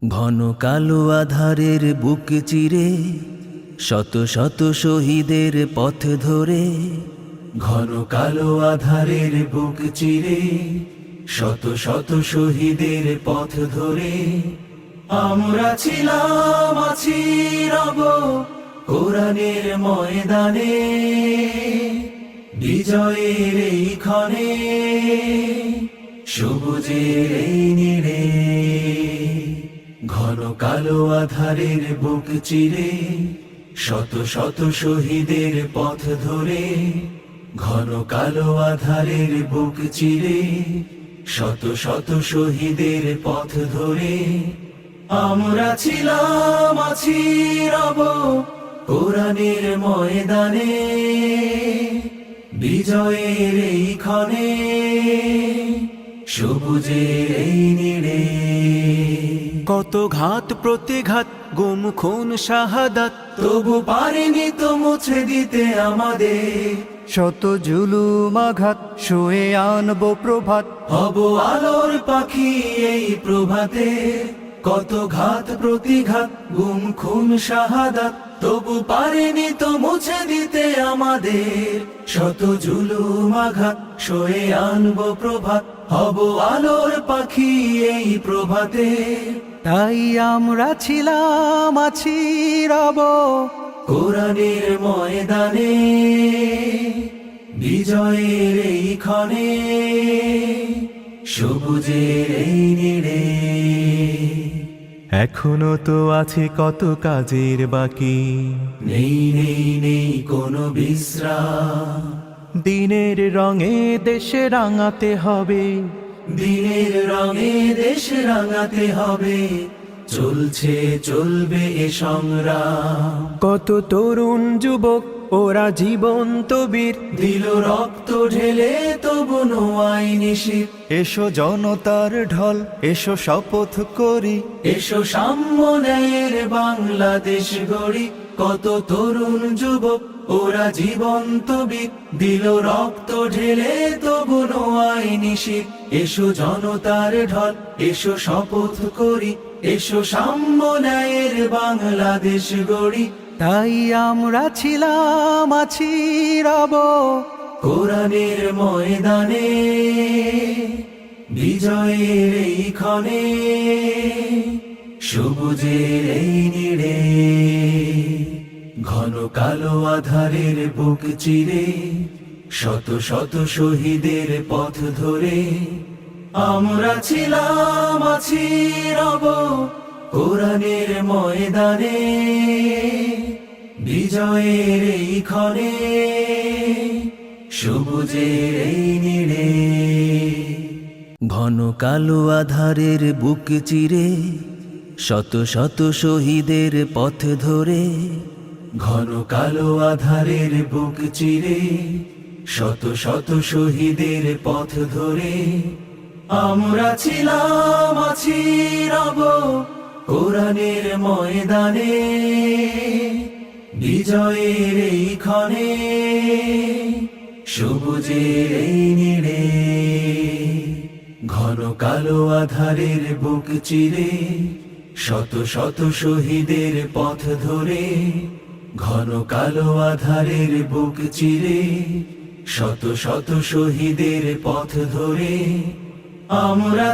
ঘন কালো আধারের বুক চিরে শত শত শহীদের পথ ধরে, ঘন কালো আধারের বুক চিরে শত শত শহীদের পথ ধরে আমরা ছিলাম, আছি, রব কোরআনের ময়দানে, বিজয়ের এই ক্ষণে, সবুজের এই নীড়ে। ঘন কালো আধারের বুক চিরে শত শত শহীদের পথ ধরে, ঘন কালো আধারের বুক চিরে শত শত শহীদের পথ ধরে আমরা ছিলাম, আছি, রব কোরআনের ময়দানে, বিজয়ের এই ক্ষণে, সবুজের এই নীড়ে। কত ঘাত প্রতিঘাত, গুম খুন শাহাদাত, তবু পারিনি তো মুছে দিতে আমাদের। শত জুলুম আঘাত শুয়ে আনবো প্রভাত, হব আলোর পাখি এই প্রভাতে। কত ঘাত প্রতিঘাত, গুম খুন শাহাদাত, তবু পারিনি তো মুছে দিতে আমাদের। শত জুলুম আঘাত সয়ে আনবো প্রভাত, হব আলোর পাখি এই প্রভাতে। তাই আমরা ছিলাম, আছি, রব কোরআনের ময়দানে, বিজয়ের এই ক্ষণে, সবুজের এই নীড়ে। এখনো তো আছে কত কাজের বাকি, নেই নেই নেই কোনো বিশ্রাম, দিনের রঙে দেশে রাঙাতে হবে, দিনের রঙে দেশ রাঙাতে হবে। চলছে চলবে এ সংগ্রাম, কত তরুণ যুবক ওরা জীবন্ত বীর, দিল রক্ত ঢেলে তবু নোয়াই নিশির। এসো জনতার ঢল, এসো শপথ করি, এসো সাম্য ন্যায়ের বাংলাদেশ গড়ি। কত তরুণ যুবক ওরা জীবন্ত বীর, দিল রক্ত ঢেলে তবু নোয়াই নিশির। এসো জনতার ঢল, এসো শপথ করি, এসো সাম্য ন্যায়ের বাংলাদেশ গড়ি। তাই আমরা ছিলাম, আছি, রব কোরআনের ময়দানে, বিজয়ের এই ক্ষণে, সবুজের এই নীড়ে। ঘন কালো আধারের বুক চিরে শত শত শহীদের পথ ধরে আমরা ছিলাম, আছি, রব কোরআনের ময়দানে, বিজয়ের এই ক্ষণে, সবুজের এই নীড়ে। ঘন কালো আধারের বুক চিরে শত শত শহীদের পথ ধরে, ঘন কালো আধারের বুক চিরে শত শত শহীদের পথ ধরে আমরা ছিলাম, আছি, রব কোরআনের ময়দানে, বিজয়ের এই ক্ষণে, সবুজের এই নীড়ে। ঘন কালো আধারের বুক চিরে শত শত শহীদের পথ ধরে, ঘন কালো আধারের বুক চিরে শত শত শহীদের পথ ধরে আমরা